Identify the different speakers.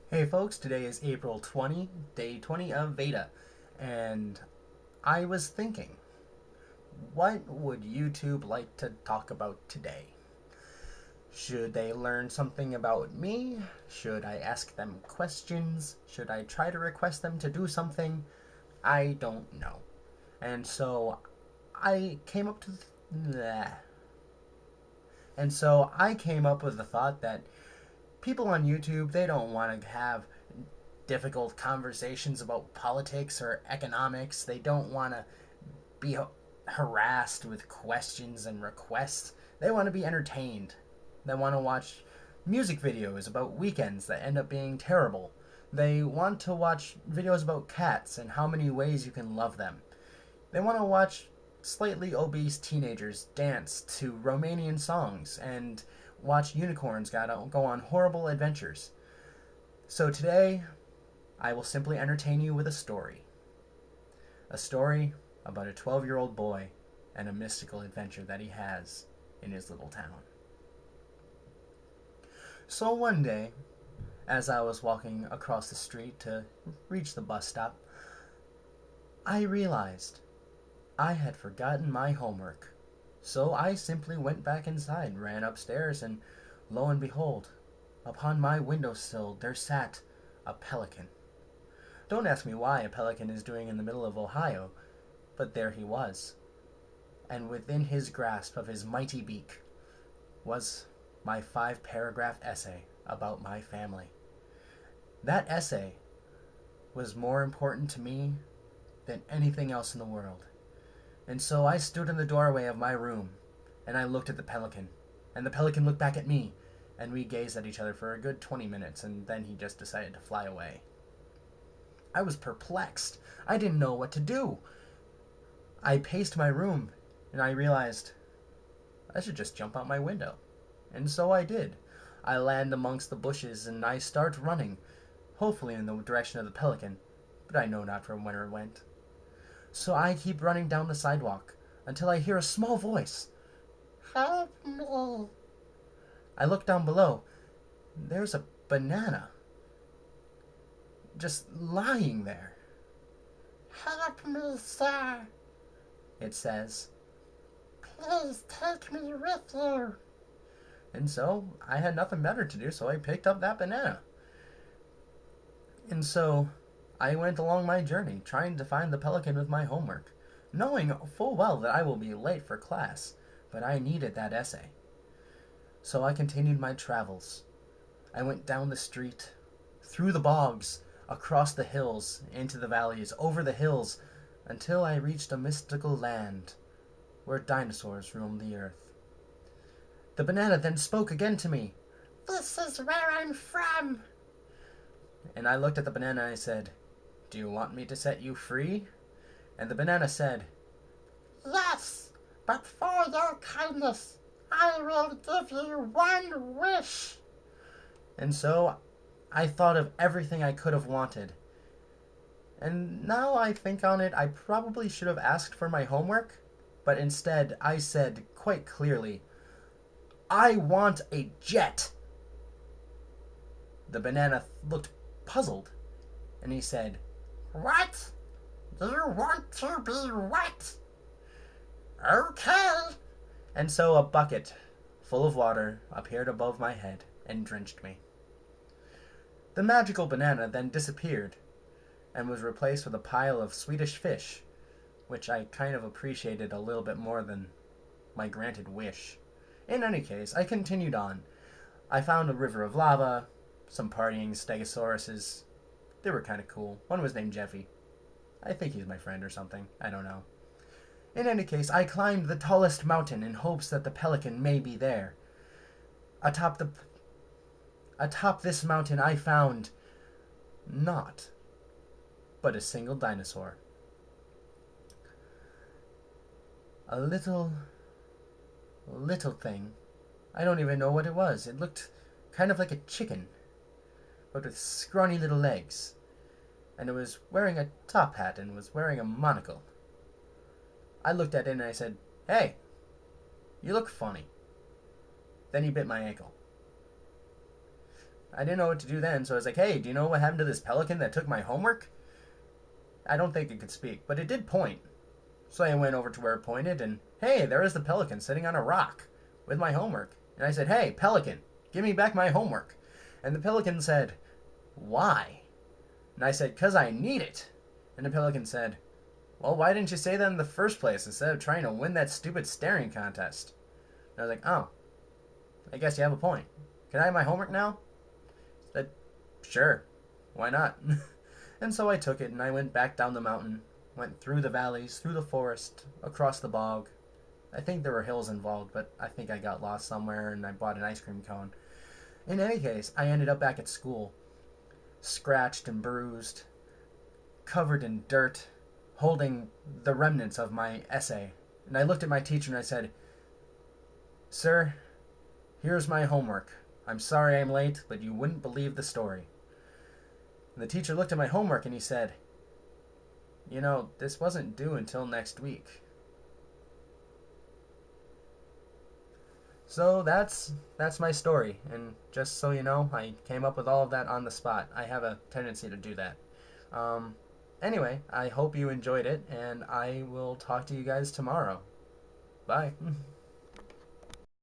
Speaker 1: Hey folks, today is April 20, day 20 of VEDA, and I was thinking, what would YouTube like to talk about today? Should they learn something about me? Should I ask them questions? Should I try to request them to do something? I don't know. And so I came up to th- and so I came up with the thought that people on YouTube, they don't want to have difficult conversations about politics or economics. They don't want to be harassed with questions and requests. They want to be entertained. They want to watch music videos about weekends that end up being terrible. They want to watch videos about cats and how many ways you can love them. They want to watch slightly obese teenagers dance to Romanian songs and watch unicorns go on horrible adventures. So today, I will simply entertain you with a story. A story about a 12-year-old boy and a mystical adventure that he has in his little town. So one day, as I was walking across the street to reach the bus stop, I realized I had forgotten my homework. So I simply went back inside, ran upstairs, and lo and behold, upon my windowsill there sat a pelican. Don't ask me why a pelican is doing in the middle of Ohio, but there he was. And within his grasp of his mighty beak was my 5-paragraph essay about my family. That essay was more important to me than anything else in the world. And so I stood in the doorway of my room, and I looked at the pelican, and the pelican looked back at me, and we gazed at each other for a good 20 minutes, and then he just decided to fly away. I was perplexed. I didn't know what to do. I paced my room, and I realized I should just jump out my window. And so I did. I land amongst the bushes, and I start running, hopefully in the direction of the pelican, but I know not from where it went. So I keep running down the sidewalk until I hear a small voice. Help me. I look down below. There's a banana just lying there. Help me, sir, it says. Please take me with you. And so I had nothing better to do, so I picked up that banana. And so I went along my journey, trying to find the pelican with my homework, knowing full well that I will be late for class, but I needed that essay. So I continued my travels. I went down the street, through the bogs, across the hills, into the valleys, over the hills, until I reached a mystical land where dinosaurs roamed the earth. The banana then spoke again to me. This is where I'm from. And I looked at the banana and I said, do you want me to set you free? And the banana said, yes, but for your kindness, I will give you one wish. And so I thought of everything I could have wanted. And now I think on it, I probably should have asked for my homework, but instead I said quite clearly, I want a jet. The banana looked puzzled, and he said, what? You want to be what? Okay. And so a bucket full of water appeared above my head and drenched me. The magical banana then disappeared and was replaced with a pile of Swedish fish, which I kind of appreciated a little bit more than my granted wish. In any case, I continued on. I found a river of lava, some partying stegosauruses. They were kind of cool. One was named Jeffy. I think he's my friend or something. I don't know. In any case, I climbed the tallest mountain in hopes that the pelican may be there. Atop this mountain I found not but a single dinosaur. A little thing. I don't even know what it was. It looked kind of like a chicken, but with scrawny little legs. And it was wearing a top hat and was wearing a monocle. I looked at it and I said, hey, you look funny. Then he bit my ankle. I didn't know what to do then, so I was like, hey, do you know what happened to this pelican that took my homework? I don't think it could speak, but it did point. So I went over to where it pointed, and hey, there is the pelican sitting on a rock with my homework. And I said, hey, pelican, give me back my homework. And the pelican said, why? And I said, 'cause I need it. And the pelican said, well, why didn't you say that in the first place instead of trying to win that stupid staring contest? And I was like, oh, I guess you have a point. Can I have my homework now? He said, sure, why not? And so I took it and I went back down the mountain, went through the valleys, through the forest, across the bog. I think there were hills involved, but I think I got lost somewhere and I bought an ice cream cone. In any case, I ended up back at school, scratched and bruised, covered in dirt, holding the remnants of my essay. And I looked at my teacher and I said, sir, here's my homework. I'm sorry I'm late, but you wouldn't believe the story. And the teacher looked at my homework and he said, you know, this wasn't due until next week. So that's my story, and just so you know, I came up with all of that on the spot. I have a tendency to do that. Anyway, I hope you enjoyed it, and I will talk to you guys tomorrow. Bye.